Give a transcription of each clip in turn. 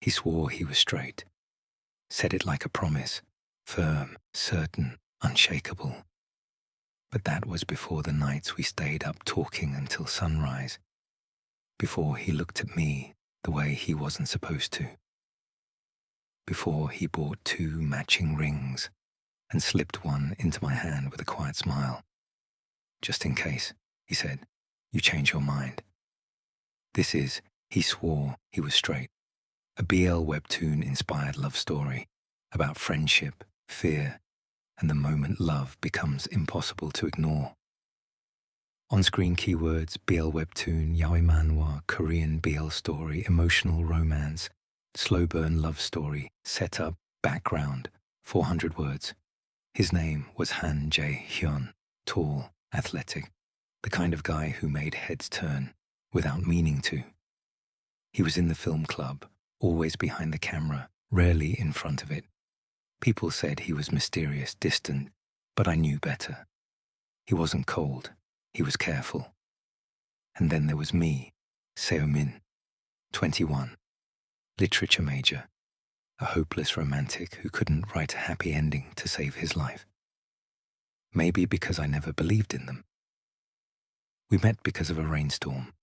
He swore he was straight, said it like a promise, firm, certain, unshakable. But that was before the nights we stayed up talking until sunrise, before he looked at me the way he wasn't supposed to, before he bought 2 matching rings and slipped one into my hand with a quiet smile. "Just in case," he said, "you change your mind." This is He Swore He Was Straight, a BL webtoon-inspired love story about friendship, fear, and the moment love becomes impossible to ignore. On-screen keywords: BL webtoon, yaoi manhwa, Korean BL story, emotional romance, slow burn love story, setup, background, 400 words. His name was Han Jae-hyun, tall, athletic, the kind of guy who made heads turn without meaning to. He was in the film club, always behind the camera, rarely in front of it. People said he was mysterious, distant, but I knew better. He wasn't cold, he was careful. And then there was me, Seo-min, 21, literature major, a hopeless romantic who couldn't write a happy ending to save his life. Maybe because I never believed in them. We met because of a rainstorm.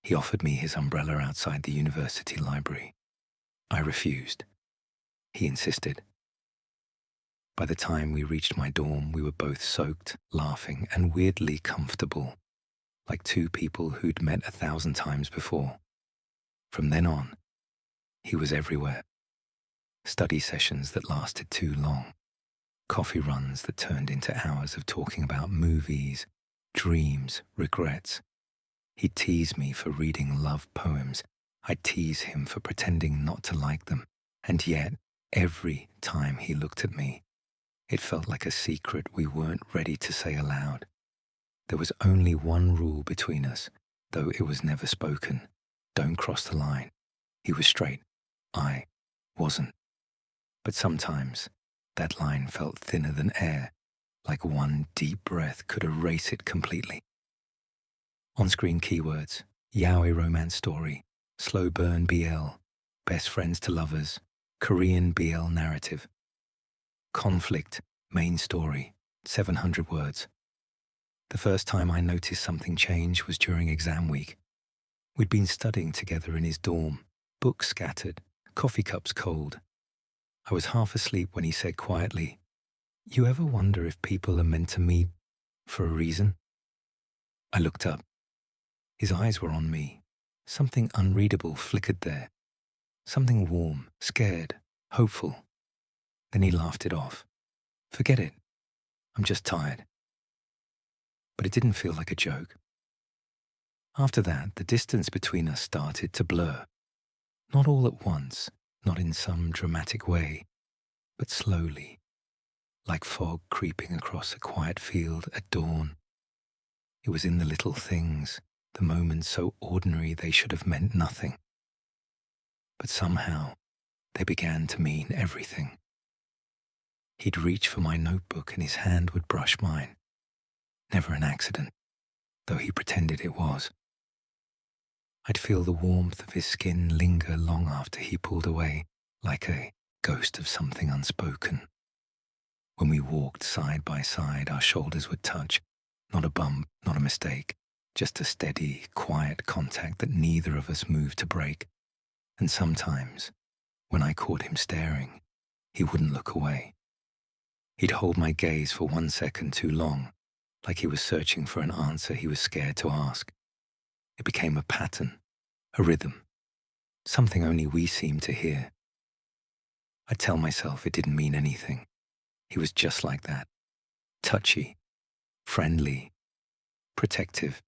He offered me his umbrella outside the university library. I refused. He insisted. By the time we reached my dorm, we were both soaked, laughing, and weirdly comfortable, like 2 people who'd met 1,000 times before. From then on, he was everywhere. Study sessions that lasted too long, coffee runs that turned into hours of talking about movies, dreams, regrets. He'd tease me for reading love poems. I'd tease him for pretending not to like them. And yet, every time he looked at me, it felt like a secret we weren't ready to say aloud. There was only one rule between us, though it was never spoken. Don't cross the line. He was straight. I wasn't. But sometimes, that line felt thinner than air, like one deep breath could erase it completely. On-screen keywords: yaoi romance story, slow burn BL, best friends to lovers, Korean BL narrative. Conflict, main story, 700 words. The first time I noticed something change was during exam week. We'd been studying together in his dorm, books scattered, coffee cups cold. I was half asleep when he said quietly, "You ever wonder if people are meant to meet for a reason?" I looked up. His eyes were on me. Something unreadable flickered there. Something warm, scared, hopeful. Then he laughed it off. "Forget it. I'm just tired." But it didn't feel like a joke. After that, the distance between us started to blur. Not all at once, not in some dramatic way, but slowly, like fog creeping across a quiet field at dawn. It was in the little things, the moments so ordinary they should have meant nothing. But somehow, they began to mean everything. He'd reach for my notebook and his hand would brush mine. Never an accident, though he pretended it was. I'd feel the warmth of his skin linger long after he pulled away, like a ghost of something unspoken. When we walked side by side, our shoulders would touch, not a bump, not a mistake, just a steady, quiet contact that neither of us moved to break. And sometimes, when I caught him staring, he wouldn't look away. He'd hold my gaze for 1 second too long, like he was searching for an answer he was scared to ask. It became a pattern, a rhythm, something only we seemed to hear. I'd tell myself it didn't mean anything. He was just like that, touchy, friendly, protective.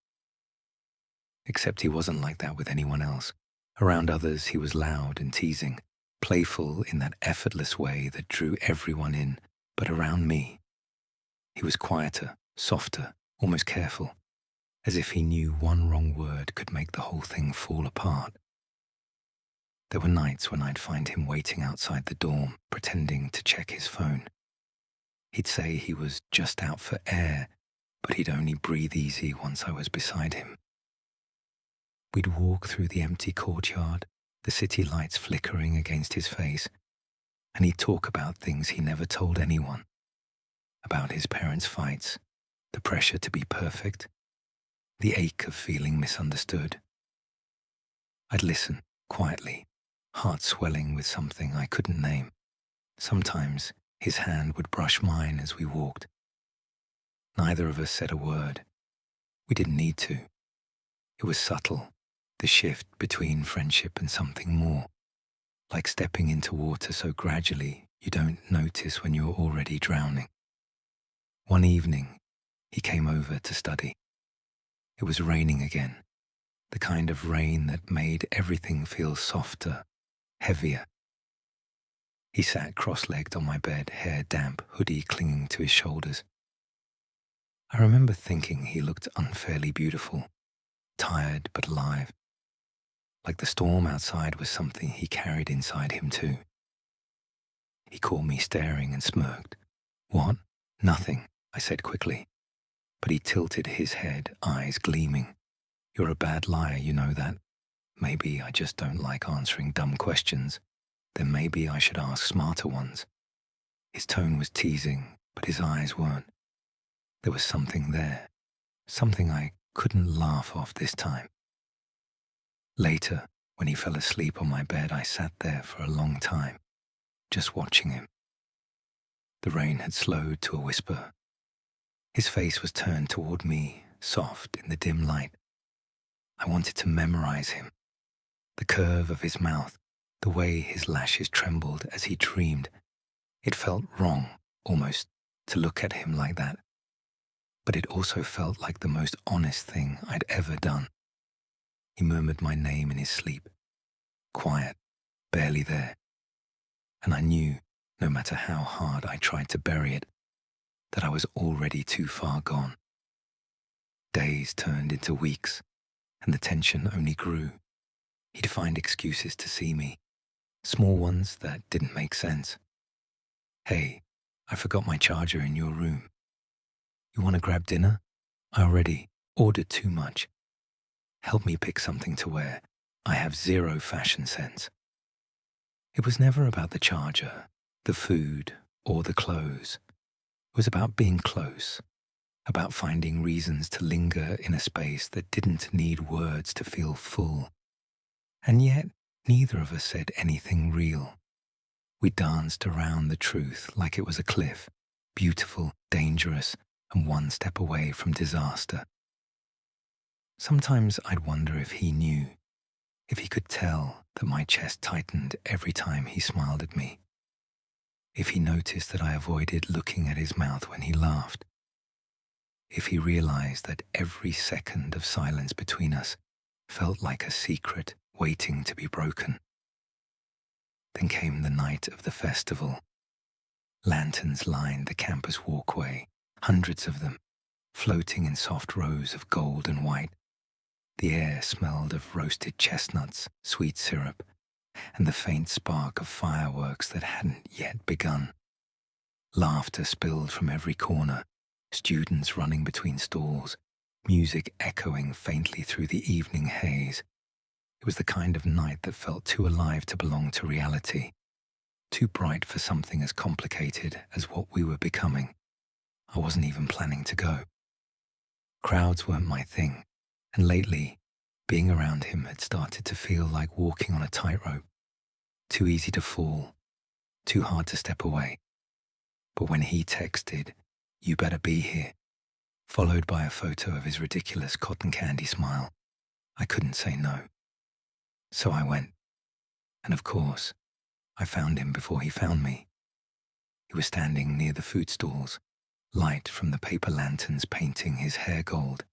Except he wasn't like that with anyone else. Around others, he was loud and teasing, playful in that effortless way that drew everyone in. But around me, he was quieter, softer, almost careful, as if he knew one wrong word could make the whole thing fall apart. There were nights when I'd find him waiting outside the dorm, pretending to check his phone. He'd say he was just out for air, but he'd only breathe easy once I was beside him. We'd walk through the empty courtyard, the city lights flickering against his face, and he'd talk about things he never told anyone, about his parents' fights, the pressure to be perfect, the ache of feeling misunderstood. I'd listen quietly, heart swelling with something I couldn't name. Sometimes his hand would brush mine as we walked. Neither of us said a word. We didn't need to. It was subtle, the shift between friendship and something more, like stepping into water so gradually you don't notice when you're already drowning. One evening, he came over to study. It was raining again, the kind of rain that made everything feel softer, heavier. He sat cross-legged on my bed, hair damp, hoodie clinging to his shoulders. I remember thinking he looked unfairly beautiful, tired but alive, like the storm outside was something he carried inside him too. He caught me staring and smirked. "What?" "Nothing," I said quickly. But he tilted his head, eyes gleaming. "You're a bad liar, you know that. Maybe I just don't like answering dumb questions. Then maybe I should ask smarter ones." His tone was teasing, but his eyes weren't. There was something there, something I couldn't laugh off this time. Later, when he fell asleep on my bed, I sat there for a long time, just watching him. The rain had slowed to a whisper. His face was turned toward me, soft in the dim light. I wanted to memorize him. The curve of his mouth, the way his lashes trembled as he dreamed. It felt wrong, almost, to look at him like that. But it also felt like the most honest thing I'd ever done. He murmured my name in his sleep, quiet, barely there. And I knew, no matter how hard I tried to bury it, that I was already too far gone. Days turned into weeks, and the tension only grew. He'd find excuses to see me, small ones that didn't make sense. "Hey, I forgot my charger in your room. You want to grab dinner? I already ordered too much. Help me pick something to wear. I have zero fashion sense." It was never about the charger, the food, or the clothes. It was about being close, about finding reasons to linger in a space that didn't need words to feel full. And yet, neither of us said anything real. We danced around the truth like it was a cliff, beautiful, dangerous, and one step away from disaster. Sometimes I'd wonder if he knew, if he could tell that my chest tightened every time he smiled at me, if he noticed that I avoided looking at his mouth when he laughed, if he realized that every second of silence between us felt like a secret waiting to be broken. Then came the night of the festival. Lanterns lined the campus walkway, hundreds of them, floating in soft rows of gold and white. The air smelled of roasted chestnuts, sweet syrup, and the faint spark of fireworks that hadn't yet begun. Laughter spilled from every corner, students running between stalls, music echoing faintly through the evening haze. It was the kind of night that felt too alive to belong to reality, too bright for something as complicated as what we were becoming. I wasn't even planning to go. Crowds weren't my thing, and lately, being around him had started to feel like walking on a tightrope. Too easy to fall, too hard to step away. But when he texted, "You better be here," followed by a photo of his ridiculous cotton candy smile, I couldn't say no. So I went. And of course, I found him before he found me. He was standing near the food stalls, light from the paper lanterns painting his hair gold.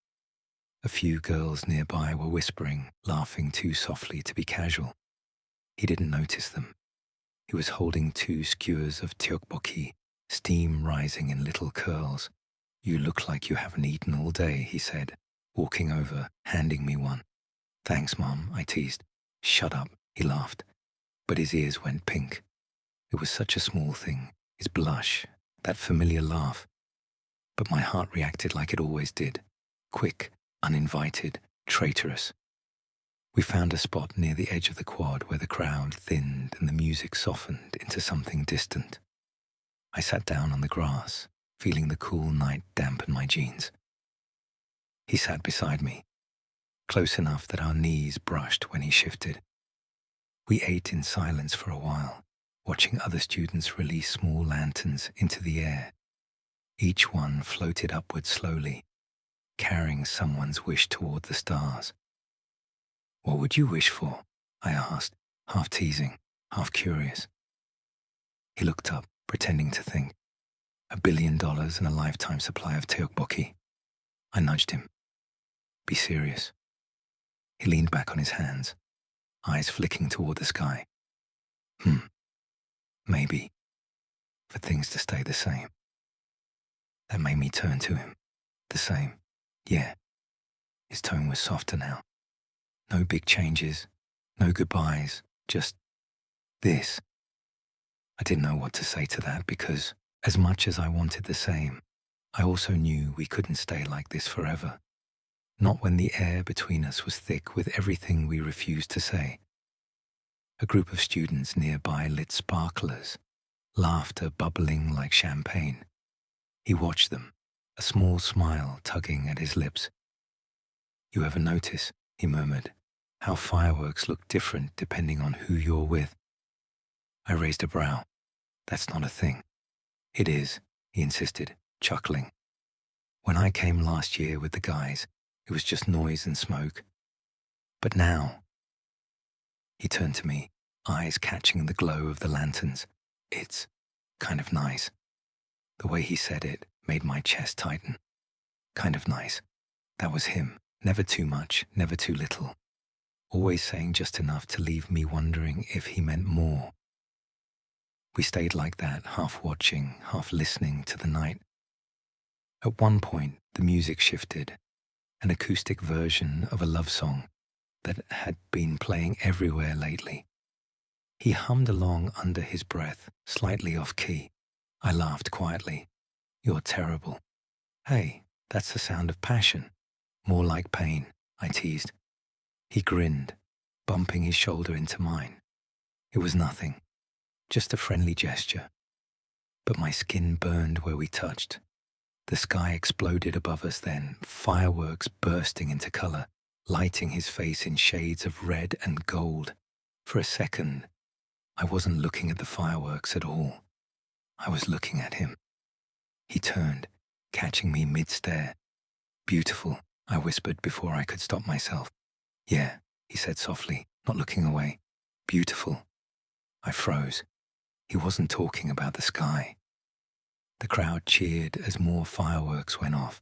A few girls nearby were whispering, laughing too softly to be casual. He didn't notice them. He was holding 2 skewers of tteokbokki, steam rising in little curls. "You look like you haven't eaten all day," he said, walking over, handing me one. "Thanks, Mom," I teased. "Shut up," he laughed. But his ears went pink. It was such a small thing, his blush, that familiar laugh. But my heart reacted like it always did. Quick, uninvited, traitorous. We found a spot near the edge of the quad where the crowd thinned and the music softened into something distant. I sat down on the grass, feeling the cool night dampen my jeans. He sat beside me, close enough that our knees brushed when he shifted. We ate in silence for a while, watching other students release small lanterns into the air. Each one floated upward slowly, carrying someone's wish toward the stars. "What would you wish for?" I asked, half teasing, half curious. He looked up, pretending to think. $1 billion and a lifetime supply of tteokbokki. I nudged him. "Be serious." He leaned back on his hands, eyes flicking toward the sky. Maybe. For things to stay the same. That made me turn to him. The same. Yeah. His tone was softer now. No big changes, no goodbyes, just this. I didn't know what to say to that because, as much as I wanted the same, I also knew we couldn't stay like this forever. Not when the air between us was thick with everything we refused to say. A group of students nearby lit sparklers, laughter bubbling like champagne. He watched them, a small smile tugging at his lips. "You ever notice," he murmured, "how fireworks look different depending on who you're with?" I raised a brow. "That's not a thing." "It is," he insisted, chuckling. "When I came last year with the guys, it was just noise and smoke. But now," he turned to me, eyes catching the glow of the lanterns, "it's kind of nice." The way he said it made my chest tighten. Kind of nice. That was him. Never too much, never too little. Always saying just enough to leave me wondering if he meant more. We stayed like that, half watching, half listening to the night. At one point, the music shifted, an acoustic version of a love song that had been playing everywhere lately. He hummed along under his breath, slightly off key. I laughed quietly. "You're terrible." "Hey, that's the sound of passion. More like pain," I teased. He grinned, bumping his shoulder into mine. It was nothing, just a friendly gesture. But my skin burned where we touched. The sky exploded above us then, fireworks bursting into color, lighting his face in shades of red and gold. For a second, I wasn't looking at the fireworks at all. I was looking at him. He turned, catching me mid-stare. "Beautiful," I whispered before I could stop myself. "Yeah," he said softly, not looking away. "Beautiful." I froze. He wasn't talking about the sky. The crowd cheered as more fireworks went off.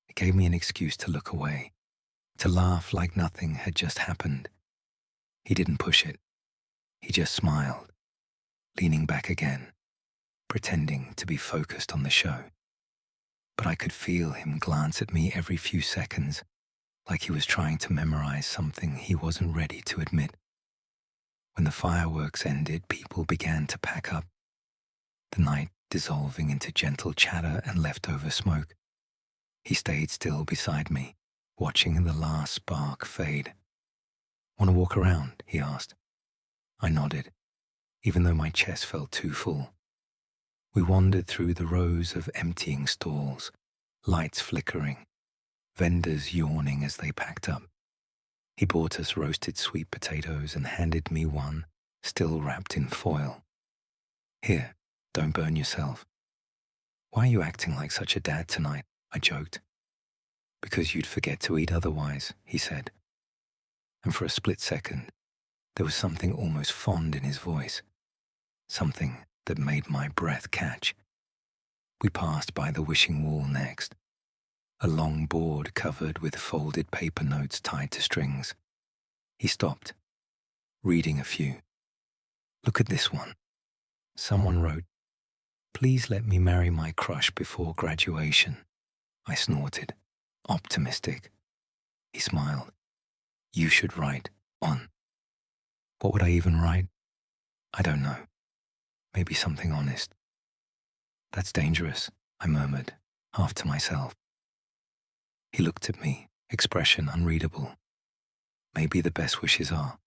It gave me an excuse to look away, to laugh like nothing had just happened. He didn't push it. He just smiled, leaning back again, pretending to be focused on the show. But I could feel him glance at me every few seconds, like he was trying to memorize something he wasn't ready to admit. When the fireworks ended, people began to pack up, the night dissolving into gentle chatter and leftover smoke. He stayed still beside me, watching the last spark fade. "Want to walk around?" he asked. I nodded, even though my chest felt too full. We wandered through the rows of emptying stalls, lights flickering, vendors yawning as they packed up. He bought us roasted sweet potatoes and handed me one, still wrapped in foil. "Here, don't burn yourself." "Why are you acting like such a dad tonight?" I joked. "Because you'd forget to eat otherwise," he said. And for a split second, there was something almost fond in his voice, something that made my breath catch. We passed by the wishing wall next, a long board covered with folded paper notes tied to strings. He stopped, reading a few. "Look at this one." Someone wrote, "Please let me marry my crush before graduation." I snorted, optimistic. He smiled. "You should write on." What would I even write? I don't know. Maybe something honest. "That's dangerous," I murmured, half to myself. He looked at me, expression unreadable. Maybe the best wishes are.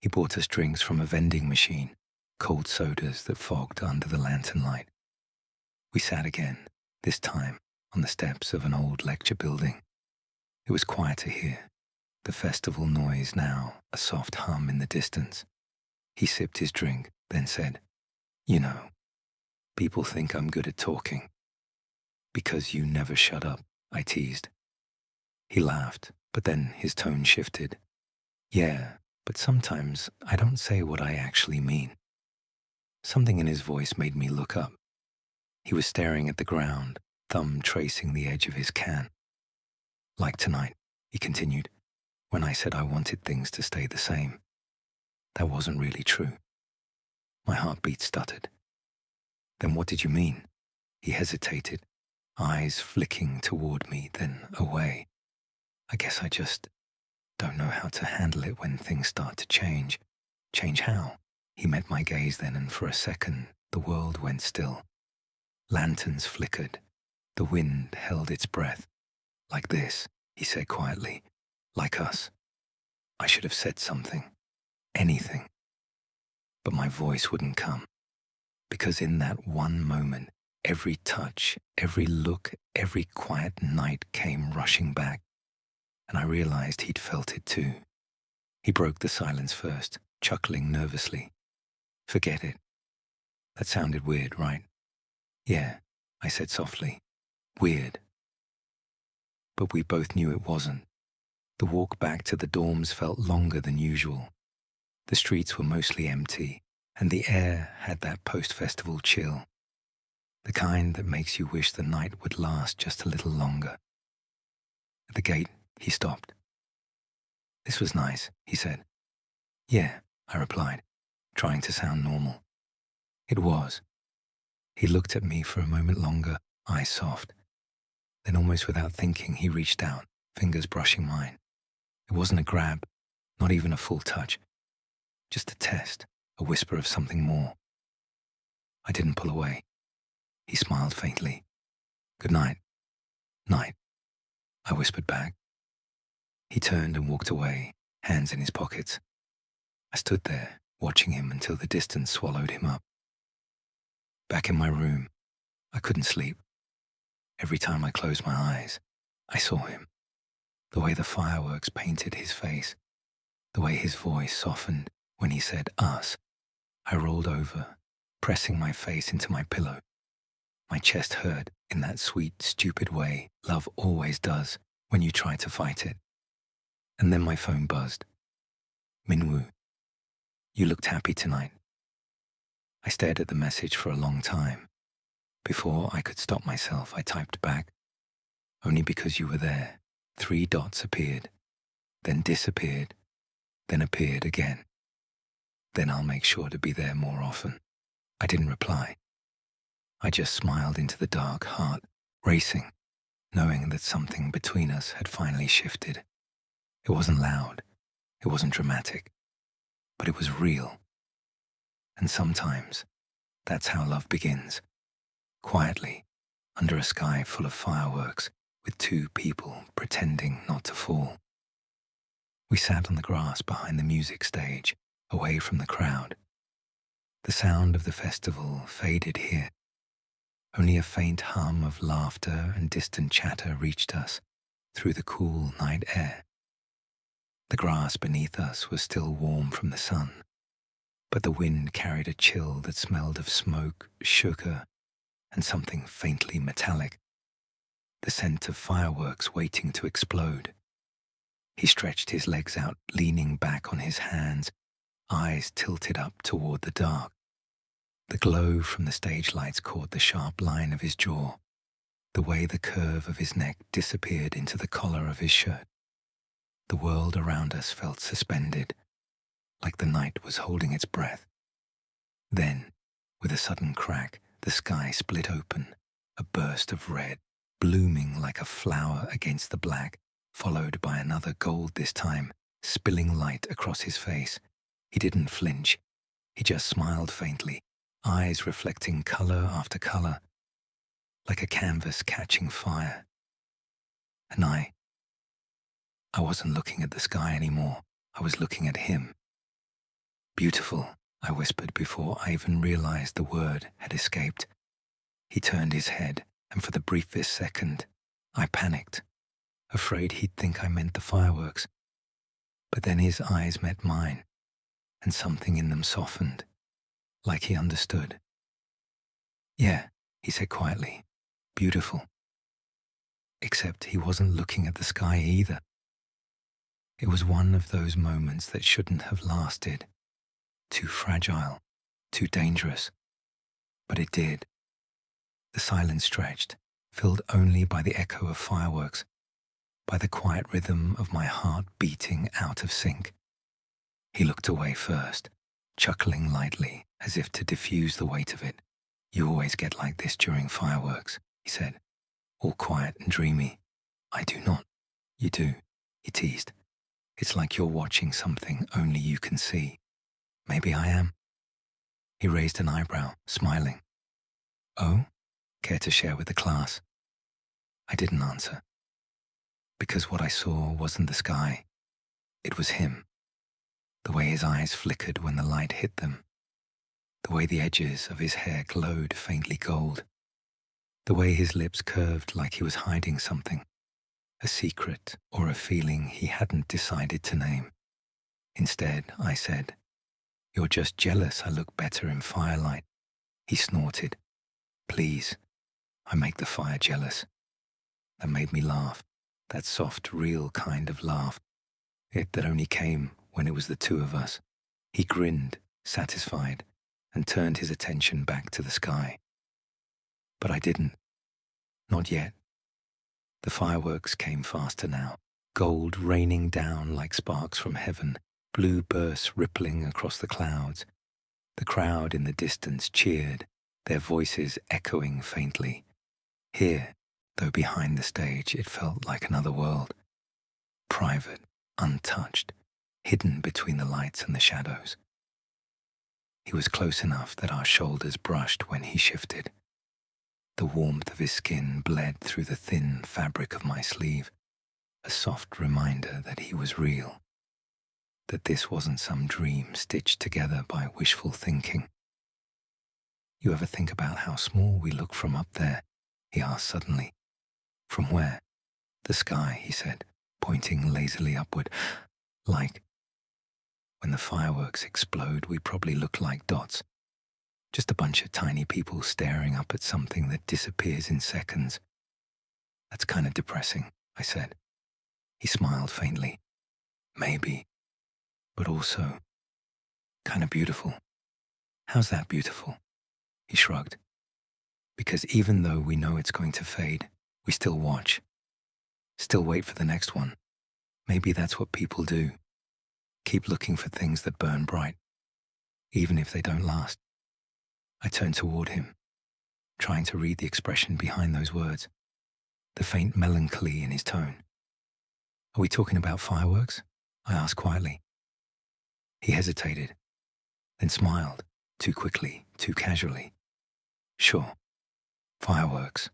He bought us drinks from a vending machine, cold sodas that fogged under the lantern light. We sat again, this time on the steps of an old lecture building. It was quieter here, the festival noise now a soft hum in the distance. He sipped his drink, then said, "You know, people think I'm good at talking." "Because you never shut up," I teased. He laughed, but then his tone shifted. "Yeah, but sometimes I don't say what I actually mean." Something in his voice made me look up. He was staring at the ground, thumb tracing the edge of his can. "Like tonight," he continued, "when I said I wanted things to stay the same. That wasn't really true." My heartbeat stuttered. "Then what did you mean?" He hesitated, eyes flicking toward me, then away. "I guess I just don't know how to handle it when things start to change." "Change how?" He met my gaze then, and for a second the world went still. Lanterns flickered. The wind held its breath. "Like this," he said quietly. "Like us." I should have said something. Anything. But my voice wouldn't come. Because in that one moment, every touch, every look, every quiet night came rushing back. And I realized he'd felt it too. He broke the silence first, chuckling nervously. "Forget it. That sounded weird, right?" "Yeah," I said softly. "Weird." But we both knew it wasn't. The walk back to the dorms felt longer than usual. The streets were mostly empty, and the air had that post-festival chill. The kind that makes you wish the night would last just a little longer. At the gate, he stopped. "This was nice," he said. "Yeah," I replied, trying to sound normal. "It was." He looked at me for a moment longer, eyes soft. Then almost without thinking, he reached out, fingers brushing mine. It wasn't a grab, not even a full touch. Just a test, a whisper of something more. I didn't pull away. He smiled faintly. "Good night." "Night," I whispered back. He turned and walked away, hands in his pockets. I stood there, watching him until the distance swallowed him up. Back in my room, I couldn't sleep. Every time I closed my eyes, I saw him. The way the fireworks painted his face, the way his voice softened when he said us. I rolled over, pressing my face into my pillow. My chest hurt in that sweet, stupid way love always does when you try to fight it. And then my phone buzzed. "Minwoo, you looked happy tonight." I stared at the message for a long time. Before I could stop myself, I typed back, "Only because you were there." 3 dots appeared, then disappeared, then appeared again. "Then I'll make sure to be there more often." I didn't reply. I just smiled into the dark, heart racing, knowing that something between us had finally shifted. It wasn't loud, it wasn't dramatic, but it was real. And sometimes, that's how love begins. Quietly, under a sky full of fireworks, with 2 people pretending not to fall. We sat on the grass behind the music stage, away from the crowd. The sound of the festival faded here. Only a faint hum of laughter and distant chatter reached us through the cool night air. The grass beneath us was still warm from the sun, but the wind carried a chill that smelled of smoke, sugar, and something faintly metallic. The scent of fireworks waiting to explode. He stretched his legs out, leaning back on his hands, eyes tilted up toward the dark. The glow from the stage lights caught the sharp line of his jaw, the way the curve of his neck disappeared into the collar of his shirt. The world around us felt suspended, like the night was holding its breath. Then, with a sudden crack, the sky split open, a burst of red, blooming like a flower against the black, followed by another gold this time, spilling light across his face. He didn't flinch. He just smiled faintly, eyes reflecting color after color, like a canvas catching fire. And I I wasn't looking at the sky anymore. I was looking at him. Beautiful, I whispered before I even realized the word had escaped. He turned his head, and for the briefest second, I panicked, afraid he'd think I meant the fireworks. But then his eyes met mine, and something in them softened, like he understood. Yeah, he said quietly, beautiful. Except he wasn't looking at the sky either. It was one of those moments that shouldn't have lasted. Too fragile, too dangerous. But it did. The silence stretched, filled only by the echo of fireworks, by the quiet rhythm of my heart beating out of sync. He looked away first, chuckling lightly as if to diffuse the weight of it. You always get like this during fireworks, he said, all quiet and dreamy. I do not. You do, he teased. It's like you're watching something only you can see. Maybe I am. He raised an eyebrow, smiling. Oh? Care to share with the class? I didn't answer. Because what I saw wasn't the sky. It was him. The way his eyes flickered when the light hit them. The way the edges of his hair glowed faintly gold. The way his lips curved like he was hiding something. A secret or a feeling he hadn't decided to name. Instead, I said, You're just jealous I look better in firelight. He snorted. Please, I make the fire jealous. That made me laugh, that soft, real kind of laugh. It that only came when it was the two of us. He grinned, satisfied, and turned his attention back to the sky. But I didn't. Not yet. The fireworks came faster now, gold raining down like sparks from heaven, blue bursts rippling across the clouds. The crowd in the distance cheered, their voices echoing faintly. Here, though behind the stage, it felt like another world. Private, untouched, hidden between the lights and the shadows. He was close enough that our shoulders brushed when he shifted. The warmth of his skin bled through the thin fabric of my sleeve, a soft reminder that he was real, that this wasn't some dream stitched together by wishful thinking. You ever think about how small we look from up there? He asked suddenly. From where? The sky, he said, pointing lazily upward. Like, when the fireworks explode, we probably look like dots. Just a bunch of tiny people staring up at something that disappears in seconds. That's kind of depressing, I said. He smiled faintly. Maybe, but also kind of beautiful. How's that beautiful? He shrugged. Because even though we know it's going to fade, we still watch. Still wait for the next one. Maybe that's what people do. Keep looking for things that burn bright, even if they don't last. I turned toward him, trying to read the expression behind those words, the faint melancholy in his tone. Are we talking about fireworks? I asked quietly. He hesitated, then smiled, too quickly, too casually. Sure, fireworks.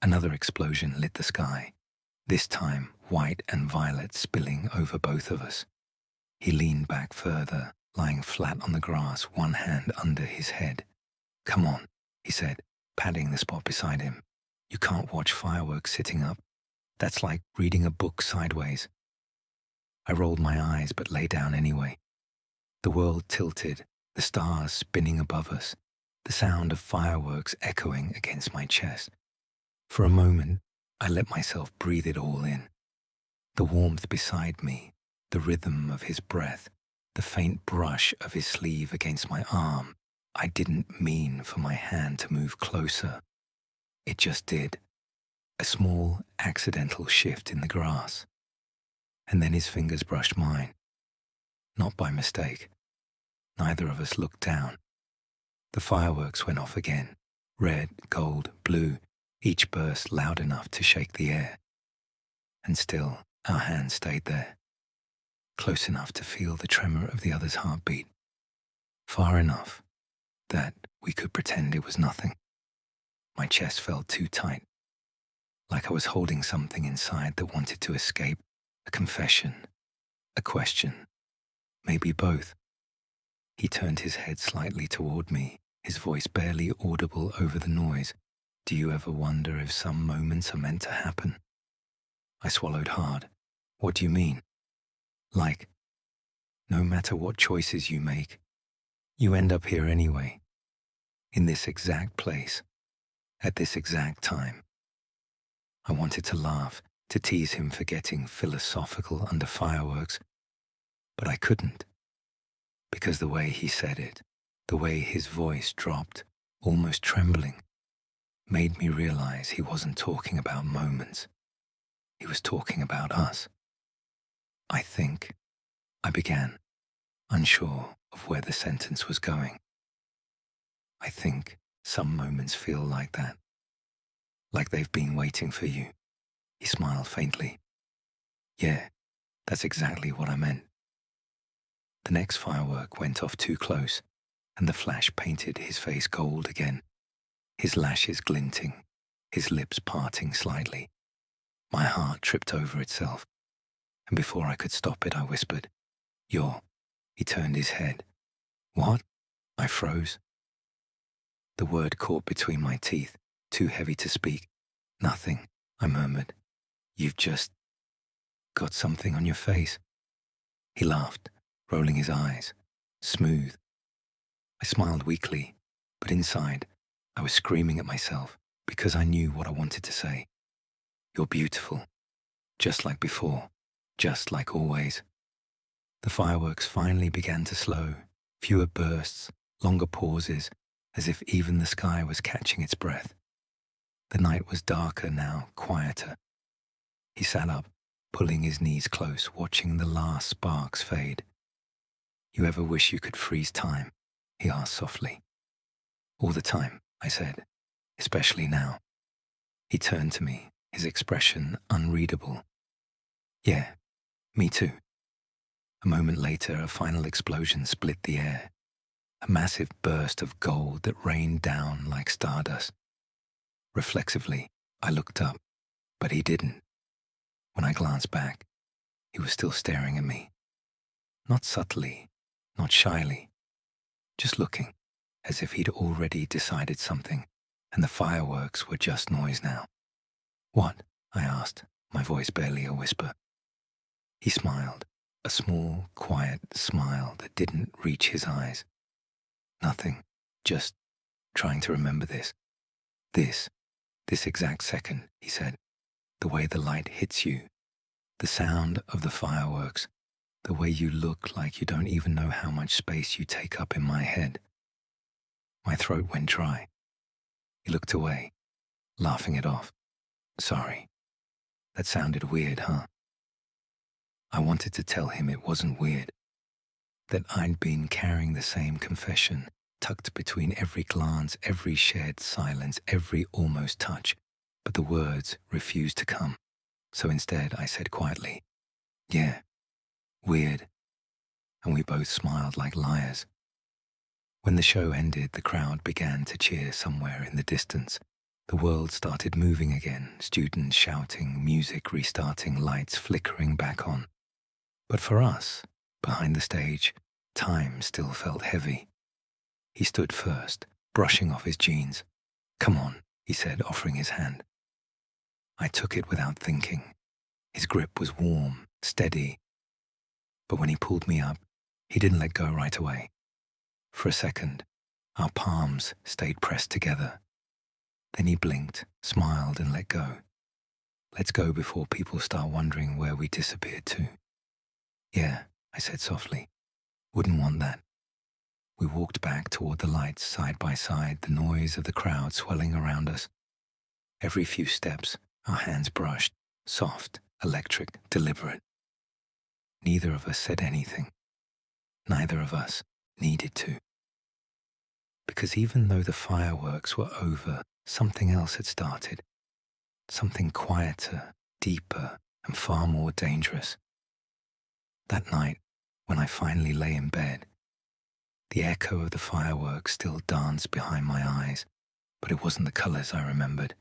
Another explosion lit the sky, this time white and violet spilling over both of us. He leaned back further, lying flat on the grass, one hand under his head. Come on, he said, patting the spot beside him. You can't watch fireworks sitting up. That's like reading a book sideways. I rolled my eyes but lay down anyway. The world tilted, the stars spinning above us, the sound of fireworks echoing against my chest. For a moment, I let myself breathe it all in. The warmth beside me, the rhythm of his breath, the faint brush of his sleeve against my arm. I didn't mean for my hand to move closer. It just did. A small, accidental shift in the grass. And then his fingers brushed mine. Not by mistake. Neither of us looked down. The fireworks went off again. Red, gold, blue, each burst loud enough to shake the air. And still, our hands stayed there. Close enough to feel the tremor of the other's heartbeat. Far enough that we could pretend it was nothing. My chest felt too tight, like I was holding something inside that wanted to escape, a confession, a question, maybe both. He turned his head slightly toward me, his voice barely audible over the noise. Do you ever wonder if some moments are meant to happen? I swallowed hard. What do you mean? Like, no matter what choices you make, you end up here anyway, in this exact place, at this exact time. I wanted to laugh, to tease him for getting philosophical under fireworks, but I couldn't, because the way he said it, the way his voice dropped, almost trembling, made me realize he wasn't talking about moments. He was talking about us. I think, I began, unsure of where the sentence was going. I think some moments feel like that, like they've been waiting for you. He smiled faintly. Yeah, that's exactly what I meant. The next firework went off too close, and the flash painted his face gold again, his lashes glinting, his lips parting slightly. My heart tripped over itself, and before I could stop it, I whispered, "You're..." He turned his head. "What?" I froze. The word caught between my teeth, too heavy to speak. "Nothing," I murmured. "You've just got something on your face." He laughed, rolling his eyes, smooth. I smiled weakly, but inside, I was screaming at myself because I knew what I wanted to say. "You're beautiful, just like before, just like always." The fireworks finally began to slow, fewer bursts, longer pauses, as if even the sky was catching its breath. The night was darker now, quieter. He sat up, pulling his knees close, watching the last sparks fade. "You ever wish you could freeze time?" he asked softly. "All the time," I said, "especially now." He turned to me, his expression unreadable. "Yeah, me too." A moment later, a final explosion split the air, a massive burst of gold that rained down like stardust. Reflexively, I looked up, but he didn't. When I glanced back, he was still staring at me. Not subtly, not shyly, just looking, as if he'd already decided something, and the fireworks were just noise now. "What?" I asked, my voice barely a whisper. He smiled, a small, quiet smile that didn't reach his eyes. "Nothing, just trying to remember this. This exact second," he said. "The way the light hits you, the sound of the fireworks, the way you look like you don't even know how much space you take up in my head." My throat went dry. He looked away, laughing it off. "Sorry. That sounded weird, huh?" I wanted to tell him it wasn't weird, that I'd been carrying the same confession, tucked between every glance, every shared silence, every almost touch, but the words refused to come. So instead I said quietly, "Yeah, weird," and we both smiled like liars. When the show ended, the crowd began to cheer somewhere in the distance. The world started moving again, students shouting, music restarting, lights flickering back on. But for us, behind the stage, time still felt heavy. He stood first, brushing off his jeans. "Come on," he said, offering his hand. I took it without thinking. His grip was warm, steady. But when he pulled me up, he didn't let go right away. For a second, our palms stayed pressed together. Then he blinked, smiled, and let go. "Let's go before people start wondering where we disappeared to." "Yeah," I said softly. "Wouldn't want that." We walked back toward the lights side by side, the noise of the crowd swelling around us. Every few steps, our hands brushed, soft, electric, deliberate. Neither of us said anything. Neither of us needed to. Because even though the fireworks were over, something else had started. Something quieter, deeper, and far more dangerous. That night, when I finally lay in bed, the echo of the fireworks still danced behind my eyes, but it wasn't the colors I remembered.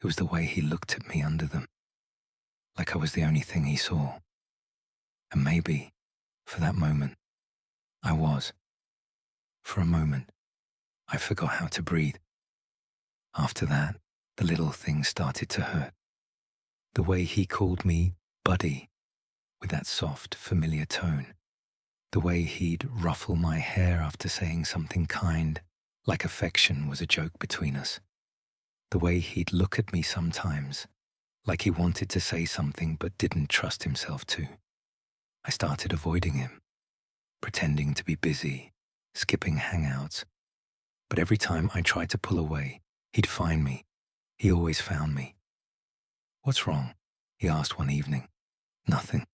It was the way he looked at me under them, like I was the only thing he saw. And maybe, for that moment, I was. For a moment, I forgot how to breathe. After that, the little things started to hurt. The way he called me buddy, with that soft, familiar tone. The way he'd ruffle my hair after saying something kind, like affection was a joke between us. The way he'd look at me sometimes, like he wanted to say something but didn't trust himself to. I started avoiding him, pretending to be busy, skipping hangouts. But every time I tried to pull away, he'd find me. He always found me. "What's wrong?" he asked one evening. "Nothing."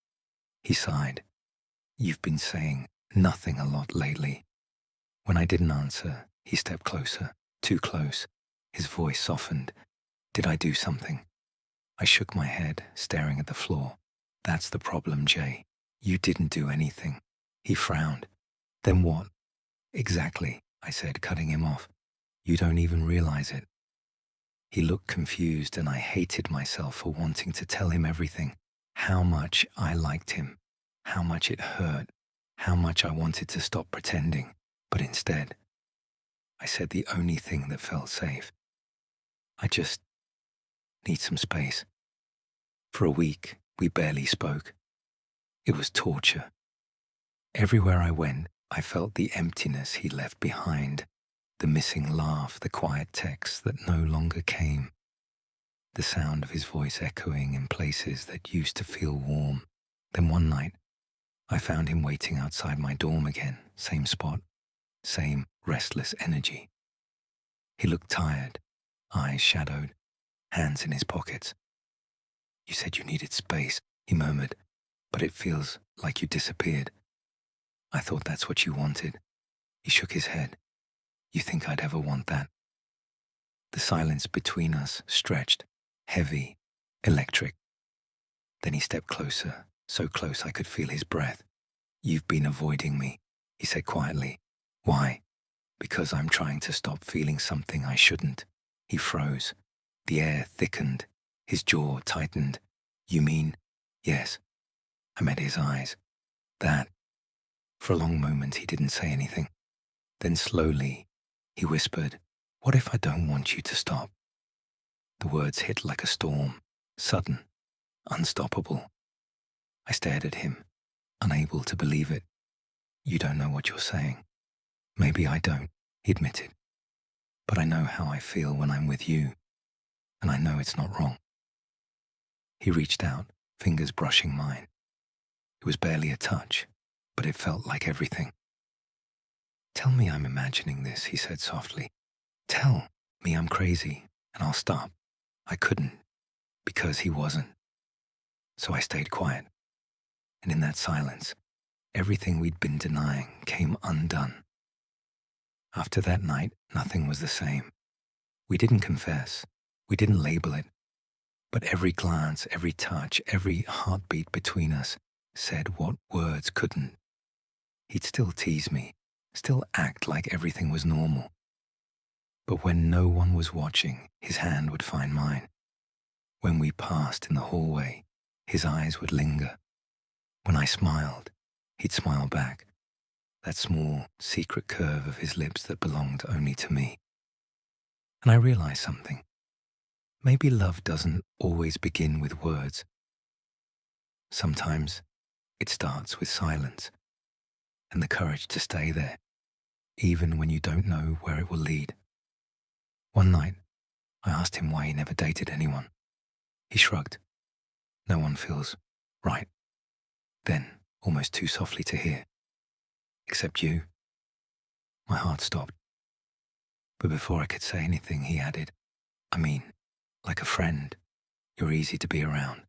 He sighed. "You've been saying nothing a lot lately." When I didn't answer, he stepped closer, too close. His voice softened. "Did I do something?" I shook my head, staring at the floor. "That's the problem, Jay. You didn't do anything." He frowned. "Then what?" "Exactly," I said, cutting him off. "You don't even realize it." He looked confused, and I hated myself for wanting to tell him everything. How much I liked him, how much it hurt, how much I wanted to stop pretending. But instead, I said the only thing that felt safe. "I just need some space." For a week, we barely spoke. It was torture. Everywhere I went, I felt the emptiness he left behind, the missing laugh, the quiet text that no longer came, the sound of his voice echoing in places that used to feel warm. Then one night, I found him waiting outside my dorm again, same spot, same restless energy. He looked tired, eyes shadowed, hands in his pockets. "You said you needed space," he murmured, "but it feels like you disappeared." "I thought that's what you wanted." He shook his head. "You think I'd ever want that?" The silence between us stretched, heavy, electric. Then he stepped closer, so close I could feel his breath. "You've been avoiding me," he said quietly. "Why?" "Because I'm trying to stop feeling something I shouldn't." He froze. The air thickened. His jaw tightened. "You mean?" "Yes." I met his eyes. "That." For a long moment he didn't say anything. Then slowly, he whispered, "What if I don't want you to stop?" The words hit like a storm, sudden, unstoppable. I stared at him, unable to believe it. "You don't know what you're saying." "Maybe I don't," he admitted. "But I know how I feel when I'm with you, and I know it's not wrong." He reached out, fingers brushing mine. It was barely a touch, but it felt like everything. "Tell me I'm imagining this," he said softly. "Tell me I'm crazy, and I'll stop." I couldn't, because he wasn't. So I stayed quiet. And in that silence, everything we'd been denying came undone. After that night, nothing was the same. We didn't confess. We didn't label it. But every glance, every touch, every heartbeat between us said what words couldn't. He'd still tease me, still act like everything was normal. But when no one was watching, his hand would find mine. When we passed in the hallway, his eyes would linger. When I smiled, he'd smile back, that small, secret curve of his lips that belonged only to me. And I realized something. Maybe love doesn't always begin with words. Sometimes it starts with silence and the courage to stay there, even when you don't know where it will lead. One night, I asked him why he never dated anyone. He shrugged. "No one feels right." Then, almost too softly to hear, "Except you." My heart stopped. But before I could say anything, he added, "I mean, like a friend, you're easy to be around."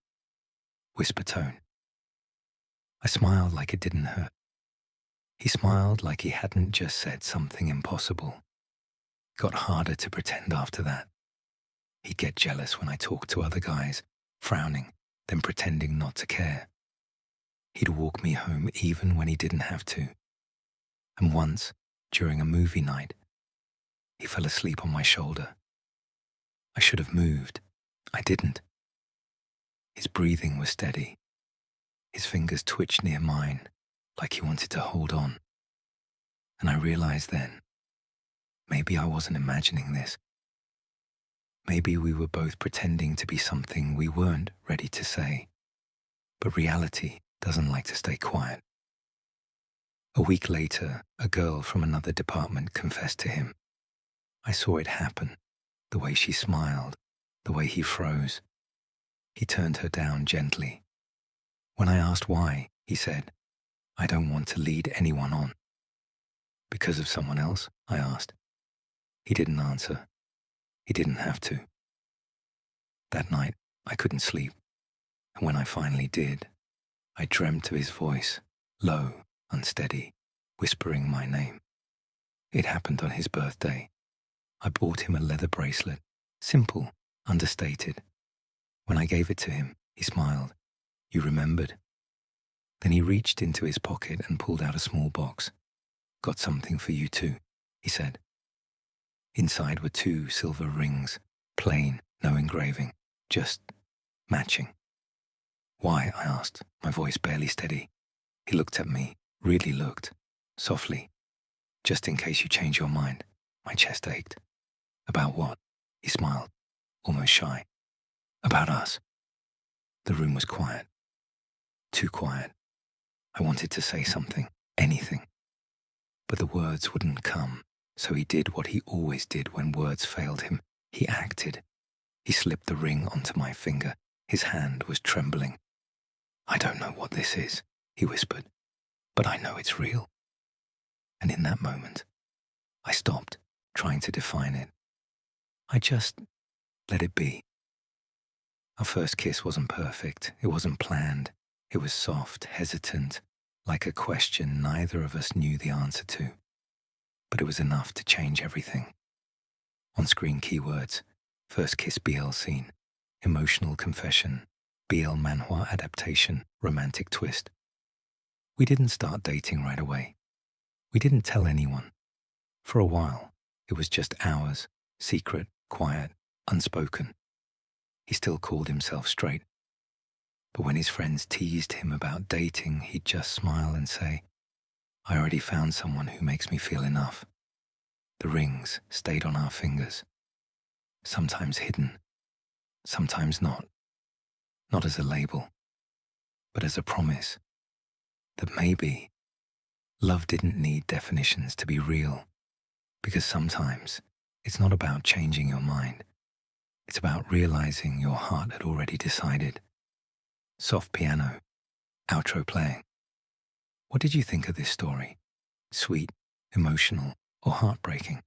Whisper tone. I smiled like it didn't hurt. He smiled like he hadn't just said something impossible. It got harder to pretend after that. He'd get jealous when I talked to other guys, frowning, then pretending not to care. He'd walk me home even when he didn't have to. And once, during a movie night, he fell asleep on my shoulder. I should have moved, I didn't. His breathing was steady. His fingers twitched near mine, like he wanted to hold on. And I realized then, maybe I wasn't imagining this. Maybe we were both pretending to be something we weren't ready to say. But reality doesn't like to stay quiet. A week later, a girl from another department confessed to him. I saw it happen, the way she smiled, the way he froze. He turned her down gently. When I asked why, he said, I don't want to lead anyone on. Because of someone else? I asked. He didn't answer. He didn't have to. That night, I couldn't sleep. And when I finally did, I dreamt of his voice, low, unsteady, whispering my name. It happened on his birthday. I bought him a leather bracelet, simple, understated. When I gave it to him, he smiled. You remembered? Then he reached into his pocket and pulled out a small box. Got something for you too, he said. Inside were 2 silver rings, plain, no engraving, just matching. Why? I asked, my voice barely steady. He looked at me, really looked, softly. Just in case you change your mind. My chest ached. About what? He smiled, almost shy. About us. The room was quiet. Too quiet. I wanted to say something, anything. But the words wouldn't come, so he did what he always did when words failed him. He acted. He slipped the ring onto my finger. His hand was trembling. I don't know what this is, he whispered, but I know it's real. And in that moment, I stopped trying to define it. I just let it be. Our first kiss wasn't perfect. It wasn't planned. It was soft, hesitant, like a question neither of us knew the answer to. But it was enough to change everything. On-screen keywords: first kiss BL scene, emotional confession, BL manhwa adaptation, romantic twist. We didn't start dating right away. We didn't tell anyone. For a while, it was just ours, secret, quiet, unspoken. He still called himself straight. But when his friends teased him about dating, he'd just smile and say, I already found someone who makes me feel enough. The rings stayed on our fingers, sometimes hidden, sometimes not. Not as a label, but as a promise that maybe love didn't need definitions to be real, because sometimes it's not about changing your mind. It's about realizing your heart had already decided. Soft piano, outro playing. What did you think of this story? Sweet, emotional, or heartbreaking?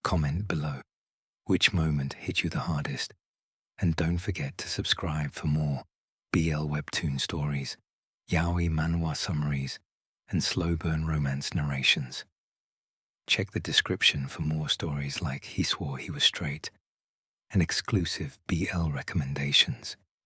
Comment below. Which moment hit you the hardest? And don't forget to subscribe for more BL webtoon stories, yaoi manhwa summaries, and slow burn romance narrations. Check the description for more stories like He Swore He Was Straight and exclusive BL recommendations.